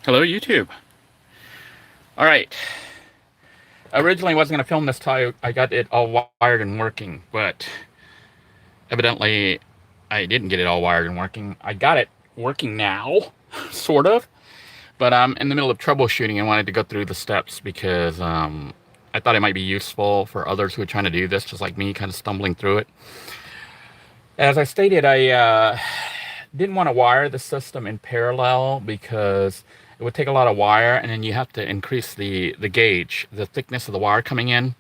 Hello, YouTube. All right. Originally, I wasn't going to film this till I got it all wired and working, but evidently, I didn't get it all wired and working. I got it working now, sort of, but I'm in the middle of troubleshooting and wanted to go through the steps because I thought it might be useful for others who are trying to do this, just like me, kind of stumbling through it. As I stated, I didn't want to wire the system in parallel because it would take a lot of wire, and then you have to increase the gauge, the thickness of the wire coming in.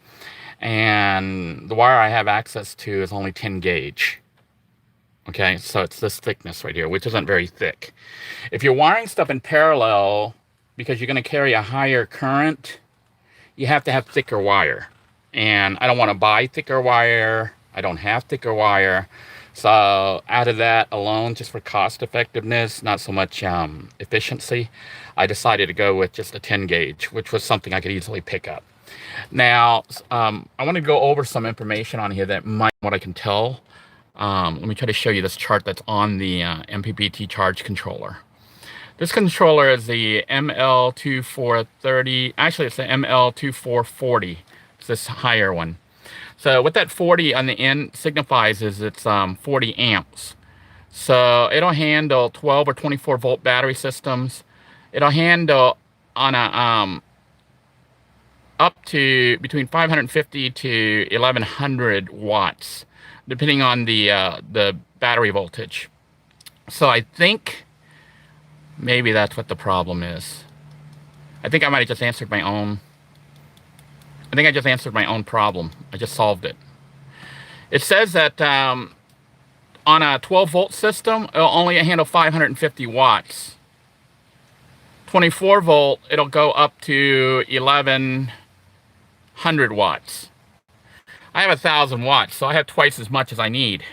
And the wire I have access to is only 10 gauge. Okay, so it's this thickness right here, which isn't very thick. If you're wiring stuff in parallel, because you're going to carry a higher current, you have to have thicker wire. And I don't want to buy thicker wire. I don't have thicker wire. So out of that alone, just for cost effectiveness, not so much efficiency, I decided to go with just a 10 gauge, which was something I could easily pick up. Now, I want to go over some information on here that might, what I can tell. Let me try to show you this chart that's on the MPPT charge controller. This controller is the ML2430. Actually, it's the ML2440. It's this higher one. So what that 40 on the end signifies is it's 40 amps. So it'll handle 12 or 24 volt battery systems. It'll handle on a up to between 550 to 1100 watts, depending on the battery voltage. So I think maybe that's what the problem is. I think I might have just answered my own. I think I just answered my own problem. I just solved it. It says that on a 12 volt system, it'll only handle 550 watts. 24 volt, it'll go up to 1100 watts. I have 1,000 watts, so I have twice as much as I need.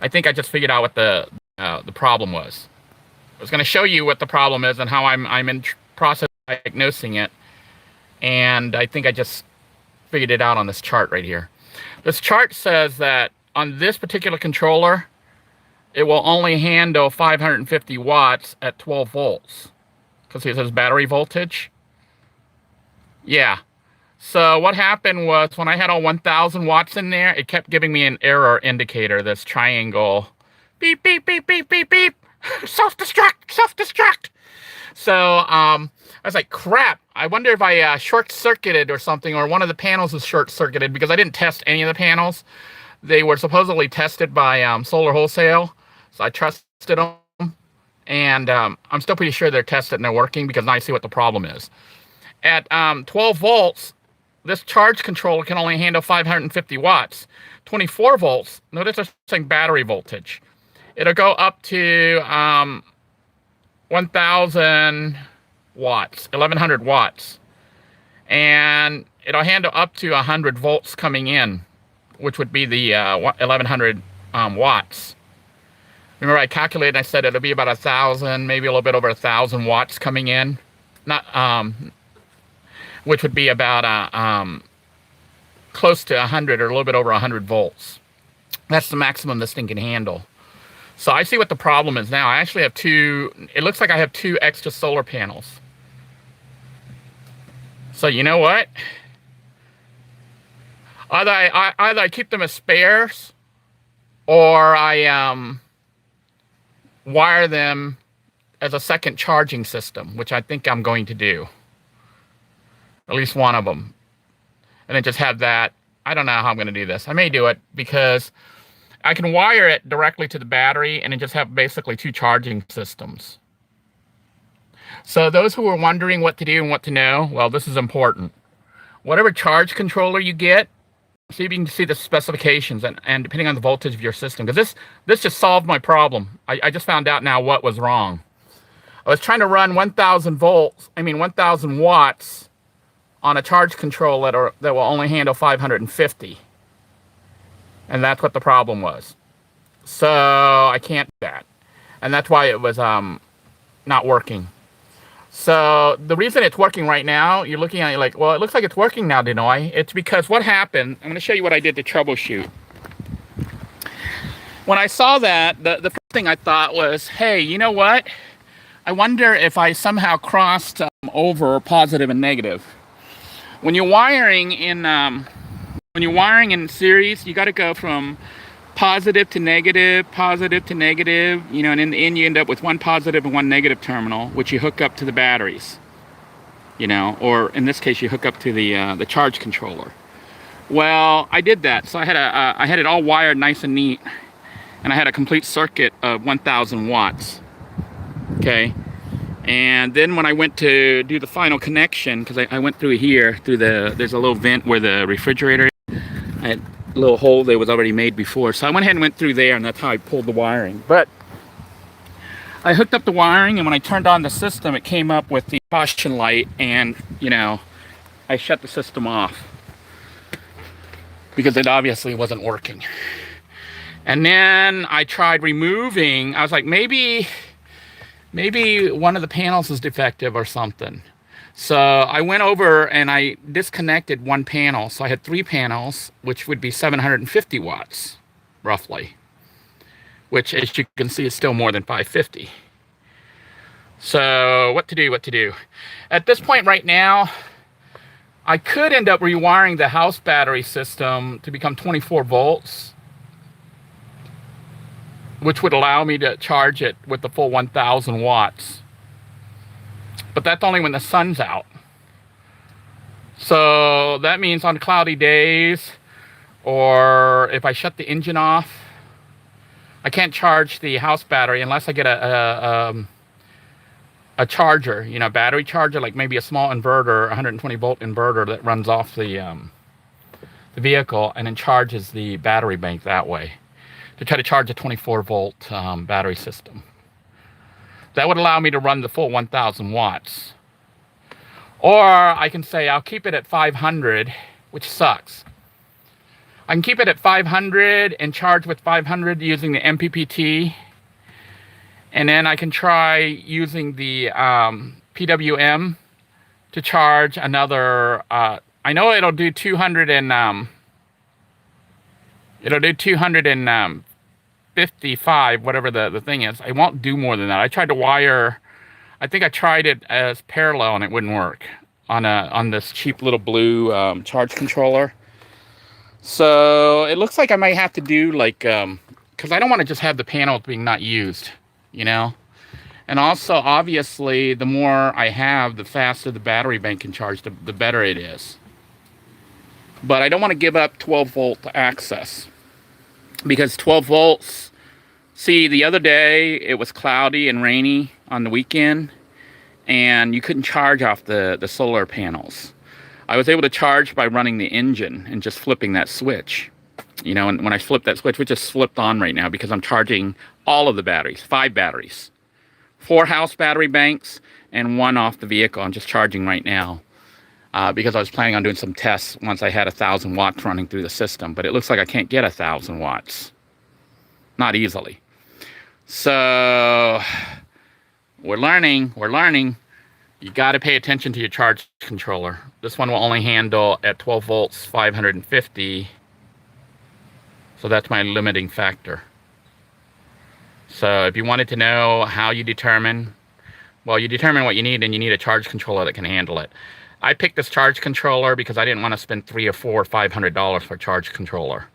I think I just figured out what the problem was. I was going to show you what the problem is and how I'm in process of diagnosing it. And I think I just figured it out on this chart right here. This chart says that on this particular controller, it will only handle 550 watts at 12 volts. Because it says battery voltage. Yeah. So what happened was when I had all 1,000 watts in there, it kept giving me an error indicator, this triangle. Beep, beep, beep, beep, beep, beep. Self-destruct, self-destruct. So I was like, crap, I wonder if I short-circuited or something, or one of the panels was short-circuited, because I didn't test any of the panels. They were supposedly tested by Solar Wholesale, so I trusted them. And I'm still pretty sure they're tested and they're working, because now I see what the problem is. At 12 volts, this charge controller can only handle 550 watts. 24 volts, notice they're saying battery voltage. It'll go up to 1,000 watts, 1,100 watts. And it'll handle up to 100 volts coming in, which would be the 1,100 watts. Remember, I calculated, I said it'll be about 1,000, maybe a little bit over 1,000 watts coming in. Not, which would be about close to 100 or a little bit over 100 volts. That's the maximum this thing can handle. So I see what the problem is now. I actually have it looks like I have 2 extra solar panels. So you know what? Either I keep them as spares, or I wire them as a second charging system, which I think I'm going to do. At least one of them. And then just have that. I don't know how I'm going to do this. I may do it because I can wire it directly to the battery and then just have basically 2 charging systems. So those who are wondering what to do and what to know, well, this is important. Whatever charge controller you get, see if you can see the specifications and depending on the voltage of your system. Because this just solved my problem. I just found out now what was wrong. I was trying to run 1,000 watts on a charge controller that will only handle 550. And that's what the problem was. So I can't do that. And that's why it was not working. So the reason it's working right now, you're looking at it like, well, it looks like it's working now, Denoy. It's because what happened, I'm going to show you what I did to troubleshoot. When I saw that, the first thing I thought was, hey, you know what? I wonder if I somehow crossed over positive and negative. When you're wiring in series, you got to go from positive to negative, you know, and in the end you end up with one positive and one negative terminal, which you hook up to the batteries, you know, or in this case you hook up to the charge controller. Well, I did that, so I had it all wired nice and neat, and I had a complete circuit of 1,000 watts. Okay, and then when I went to do the final connection, because I went through here, there's a little vent where the refrigerator is. I had a little hole that was already made before, so I went ahead and went through there, and that's how I pulled the wiring. But I hooked up the wiring, and when I turned on the system, it came up with the caution light, and, you know, I shut the system off because it obviously wasn't working. And then I tried removing, I was like, maybe one of the panels is defective or something. So I went over and I disconnected one panel. So I had 3 panels, which would be 750 watts, roughly. Which, as you can see, is still more than 550. So what to do? At this point right now, I could end up rewiring the house battery system to become 24 volts. Which would allow me to charge it with the full 1,000 watts. But that's only when the sun's out. So that means on cloudy days, or if I shut the engine off, I can't charge the house battery unless I get a charger, you know, battery charger, like maybe a small inverter, 120 volt inverter that runs off the vehicle and then charges the battery bank that way, to try to charge a 24 volt battery system. That would allow me to run the full 1,000 watts. Or I can say I'll keep it at 500, which sucks. I can keep it at 500 and charge with 500 using the MPPT. And then I can try using the PWM to charge another, I know it'll do 200 and, it'll do 255, whatever the thing is. I won't do more than that. I tried to wire, I think I tried it as parallel and it wouldn't work on this cheap little blue charge controller. So it looks like I might have to do like, because I don't want to just have the panel being not used, you know. And also, obviously, the more I have, the faster the battery bank can charge, the better it is. But I don't want to give up 12 volt access. Because 12 volts, see, the other day it was cloudy and rainy on the weekend, and you couldn't charge off the solar panels. I was able to charge by running the engine and just flipping that switch. You know, and when I flipped that switch, which just flipped on right now because I'm charging all of the batteries, 5 batteries. 4 house battery banks and 1 off the vehicle. I'm just charging right now. Because I was planning on doing some tests once I had 1,000 watts running through the system. But it looks like I can't get 1,000 watts. Not easily. So, we're learning. You got to pay attention to your charge controller. This one will only handle at 12 volts, 550. So that's my limiting factor. So if you wanted to know how you determine, well, you determine what you need, and you need a charge controller that can handle it. I picked this charge controller because I didn't want to spend $300 or $500 for a charge controller.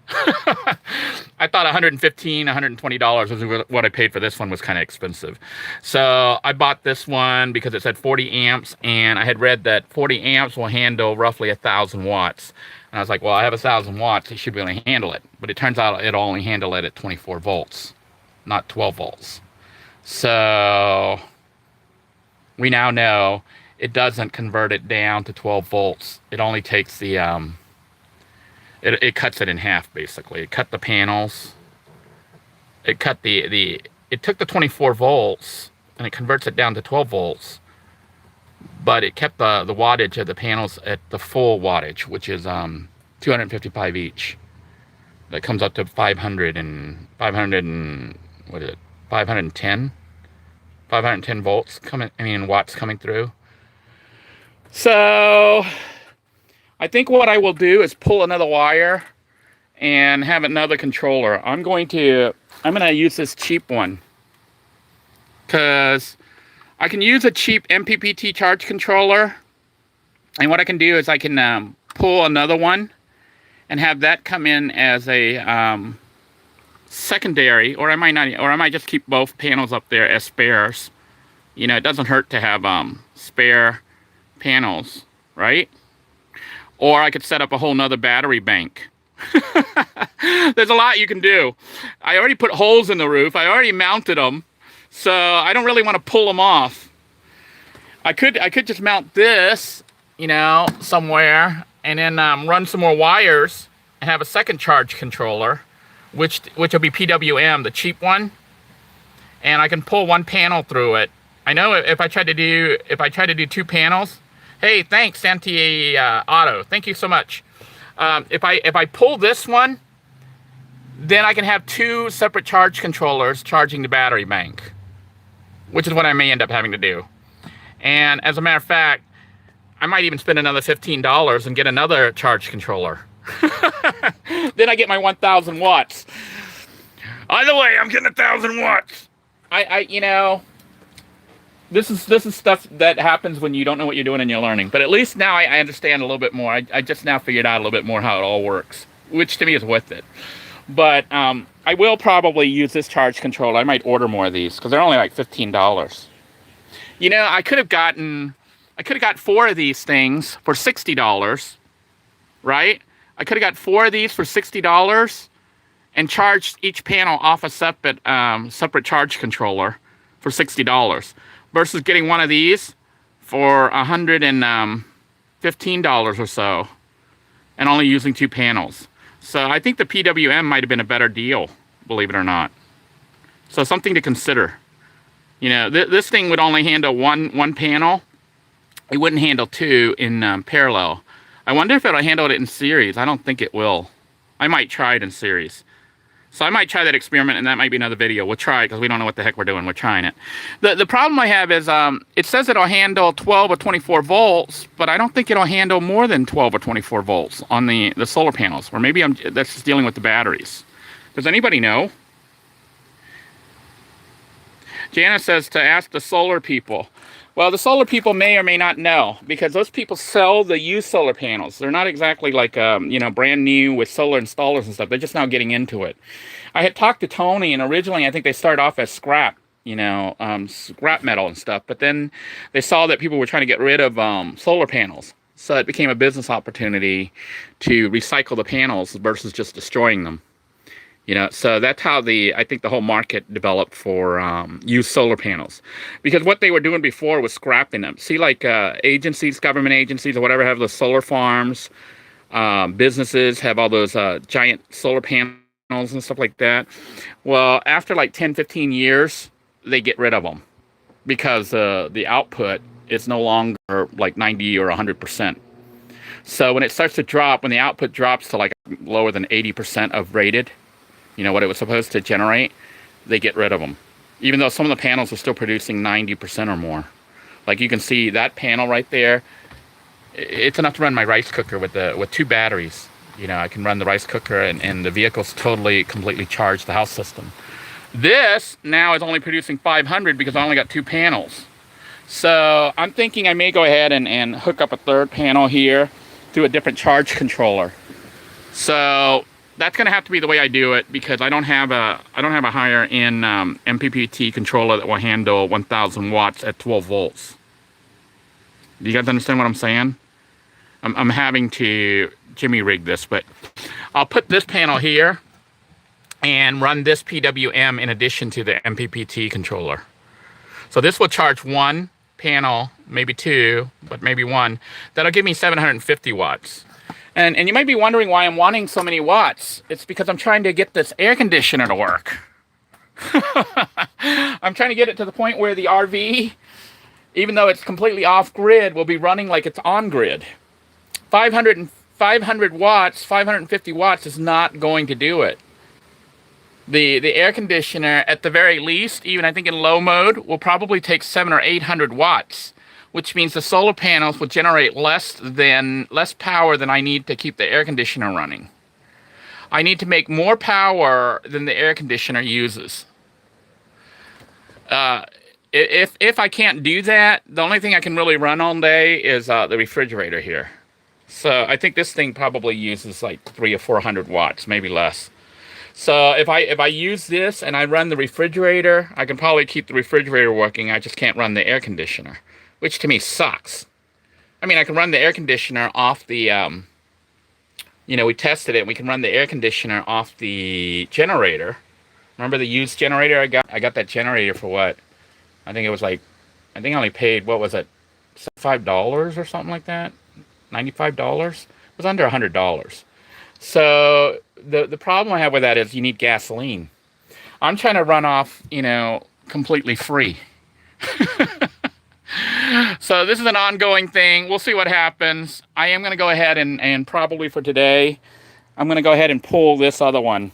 I thought $115, $120 was what I paid for this one was kind of expensive. So I bought this one because it said 40 amps, and I had read that 40 amps will handle roughly 1,000 watts. And I was like, well, I have 1,000 watts, it should be able to handle it. But it turns out it'll only handle it at 24 volts, not 12 volts. So we now know it doesn't convert it down to 12 volts. It only takes the, it cuts it in half, basically. It cut the panels. It cut it took the 24 volts and it converts it down to 12 volts. But it kept the wattage of the panels at the full wattage, which is 255 each. That comes up to 510 volts watts coming through. So I think what I will do is pull another wire and have another controller. I'm gonna use this cheap one because I can use a cheap MPPT charge controller, and what I can do is I can pull another one and have that come in as a secondary, or I might not, or I might just keep both panels up there as spares. You know, it doesn't hurt to have spare panels, right? Or I could set up a whole nother battery bank. There's a lot you can do. I already put holes in the roof. I already mounted them, so I don't really want to pull them off. I could just mount this, you know, somewhere, and then run some more wires and have a second charge controller, which will be PWM, the cheap one, and I can pull one panel through it. I know if I try to do two panels. Hey, thanks, Santi Auto. Thank you so much. If I pull this one, then I can have two separate charge controllers charging the battery bank, which is what I may end up having to do. And as a matter of fact, I might even spend another $15 and get another charge controller. Then I get my 1,000 watts. Either way, I'm getting 1,000 watts. You know, this is stuff that happens when you don't know what you're doing and you're learning. But at least now I understand a little bit more. I just now figured out a little bit more how it all works, which to me is worth it. But I will probably use this charge controller. I might order more of these because they're only like $15. You know, I could have got 4 of these things for $60, right? I could have got 4 of these for $60 and charged each panel off a separate charge controller for $60 versus getting one of these for $115 or so and only using 2 panels. So I think the PWM might have been a better deal, believe it or not. So something to consider. You know, this thing would only handle one panel. It wouldn't handle 2 in parallel. I wonder if it'll handle it in series. I don't think it will. I might try it in series. So I might try that experiment, and that might be another video. We'll try it because we don't know what the heck we're doing. We're trying it. The problem I have is it says it'll handle 12 or 24 volts, but I don't think it'll handle more than 12 or 24 volts on the solar panels. Or maybe that's just dealing with the batteries. Does anybody know? Jana says to ask the solar people. Well, the solar people may or may not know, because those people sell the used solar panels. They're not exactly like, you know, brand new with solar installers and stuff. They're just now getting into it. I had talked to Tony, and originally I think they started off as scrap, you know, scrap metal and stuff. But then they saw that people were trying to get rid of solar panels. So it became a business opportunity to recycle the panels versus just destroying them. You know, so that's how I think the whole market developed for used solar panels. Because what they were doing before was scrapping them. See, like agencies, government agencies or whatever have those solar farms, businesses have all those giant solar panels and stuff like that. Well, after like 10, 15 years, they get rid of them. Because the output is no longer like 90 or 100%. So when it starts to drop, when the output drops to like lower than 80% of rated, you know, what it was supposed to generate, they get rid of them. Even though some of the panels are still producing 90% or more. Like you can see that panel right there, it's enough to run my rice cooker with 2 batteries. You know, I can run the rice cooker and the vehicle's completely charged, the house system. This now is only producing 500 because I only got 2 panels. So I'm thinking I may go ahead and hook up a 3rd panel here through a different charge controller. So that's going to have to be the way I do it, because I don't have a higher end MPPT controller that will handle 1,000 watts at 12 volts. Do you guys understand what I'm saying? I'm having to jimmy rig this, but I'll put this panel here and run this PWM in addition to the MPPT controller. So this will charge 1 panel, maybe 2, but maybe 1. That'll give me 750 watts. And you might be wondering why I'm wanting so many watts. It's because I'm trying to get this air conditioner to work. I'm trying to get it to the point where the RV, even though it's completely off-grid, will be running like it's on-grid. 500 watts, 550 watts is not going to do it. The air conditioner, at the very least, even I think in low mode, will probably take 700 or 800 watts. Which means the solar panels will generate less power than I need to keep the air conditioner running. I need to make more power than the air conditioner uses. if I can't do that, the only thing I can really run all day is the refrigerator here. So I think this thing probably uses like 300 or 400 watts, maybe less. So if I use this and I run the refrigerator, I can probably keep the refrigerator working. I just can't run the air conditioner, which to me sucks. I mean, I can run the air conditioner off the, we tested it. We can run the air conditioner off the generator. Remember the used generator I got? I got that generator for what? I think it was like, I think I only paid, what was it, $5 or something like that? $95? It was under $100. So the problem I have with that is you need gasoline. I'm trying to run off, completely free. So this is an ongoing thing. We'll see what happens. I am going to go ahead and probably for today, I'm going to go ahead and pull this other one.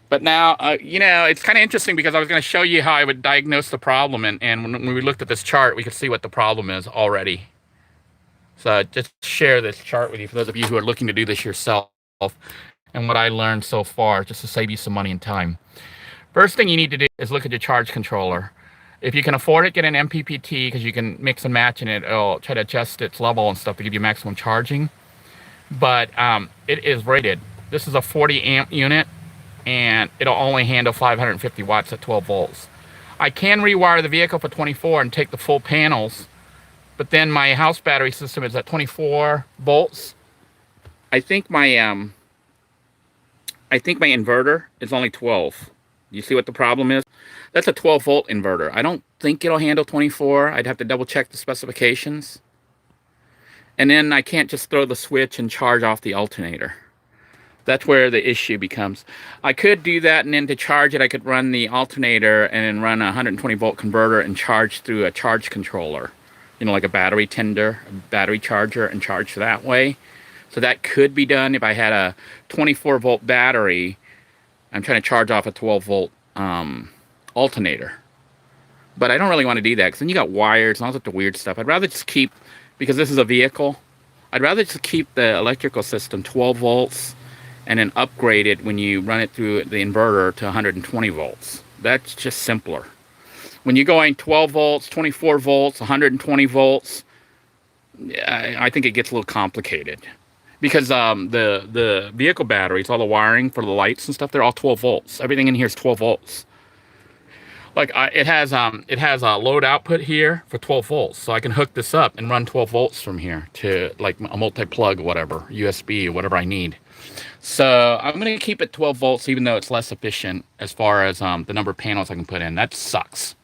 But now, it's kind of interesting because I was going to show you how I would diagnose the problem. And when we looked at this chart, we could see what the problem is already. So just share this chart with you for those of you who are looking to do this yourself and what I learned so far, just to save you some money and time. First thing you need to do is look at your charge controller. If you can afford it, get an MPPT because you can mix and match in it. It'll try to adjust its level and stuff to give you maximum charging. But it is rated. This is a 40 amp unit and it'll only handle 550 watts at 12 volts. I can rewire the vehicle for 24 and take the full panels, but then my house battery system is at 24 volts. I think my inverter is only 12. You see what the problem is? That's a 12 volt inverter. I don't think it'll handle 24. I'd have to double check the specifications. And then I can't just throw the switch and charge off the alternator. That's where the issue becomes. I could do that, and then to charge it, I could run the alternator and then run a 120 volt converter and charge through a charge controller. Like a battery tender, a battery charger, and charge that way. So that could be done if I had a 24 volt battery. I'm trying to charge off a 12 volt alternator. But I don't really want to do that because then you got wires and all that weird stuff. I'd rather just keep, because this is a vehicle, I'd rather just keep the electrical system 12 volts and then upgrade it when you run it through the inverter to 120 volts. That's just simpler. When you're going 12 volts, 24 volts, 120 volts, I think it gets a little complicated. Because the vehicle batteries, all the wiring for the lights and stuff, they're all 12 volts. Everything in here is 12 volts. Like it has a load output here for 12 volts, so I can hook this up and run 12 volts from here to like a multi-plug, whatever, USB, or whatever I need. So I'm going to keep it 12 volts, even though it's less efficient as far as the number of panels I can put in. That sucks.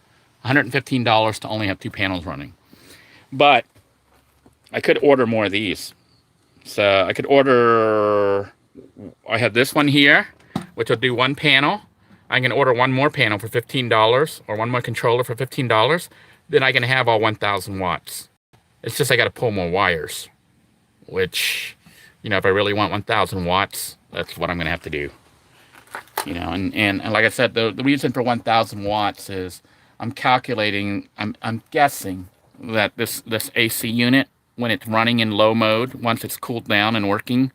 $115 to only have 2 panels running. But I could order more of these. So I could order, I have this one here, which will do 1 panel. I can order 1 more panel for $15 or 1 more controller for $15. Then I can have all 1,000 watts. It's just I got to pull more wires, which, if I really want 1,000 watts, that's what I'm going to have to do. And like I said, the reason for 1,000 watts is I'm calculating, I'm guessing that this AC unit, when it's running in low mode, once it's cooled down and working,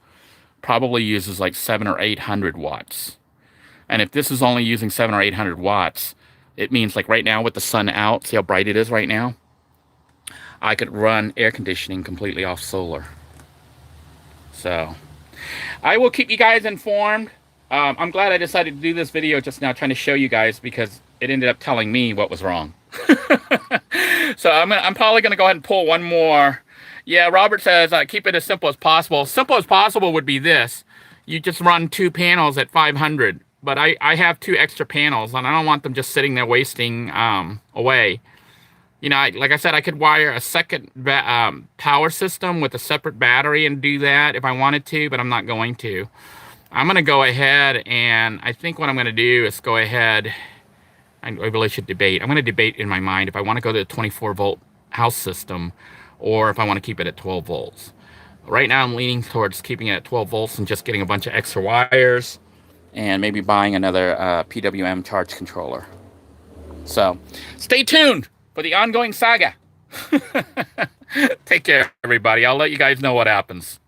probably uses like 700 or 800 watts. And if this is only using 700 or 800 watts, it means like right now with the sun out, see how bright it is right now? I could run air conditioning completely off solar. So I will keep you guys informed. I'm glad I decided to do this video just now, trying to show you guys, because it ended up telling me what was wrong. So I'm probably going to go ahead and pull 1 more. Yeah, Robert says keep it as simple as possible. Simple as possible would be this. You just run 2 panels at 500. But I have 2 extra panels, and I don't want them just sitting there wasting away. Like I said, I could wire a second power system with a separate battery and do that if I wanted to, but I'm not going to. I'm going to go ahead, and I think what I'm going to do is go ahead. I really should debate. I'm going to debate in my mind if I want to go to the 24 volt house system or if I want to keep it at 12 volts. Right now I'm leaning towards keeping it at 12 volts and just getting a bunch of extra wires and maybe buying another PWM charge controller. So stay tuned for the ongoing saga. Take care, everybody. I'll let you guys know what happens.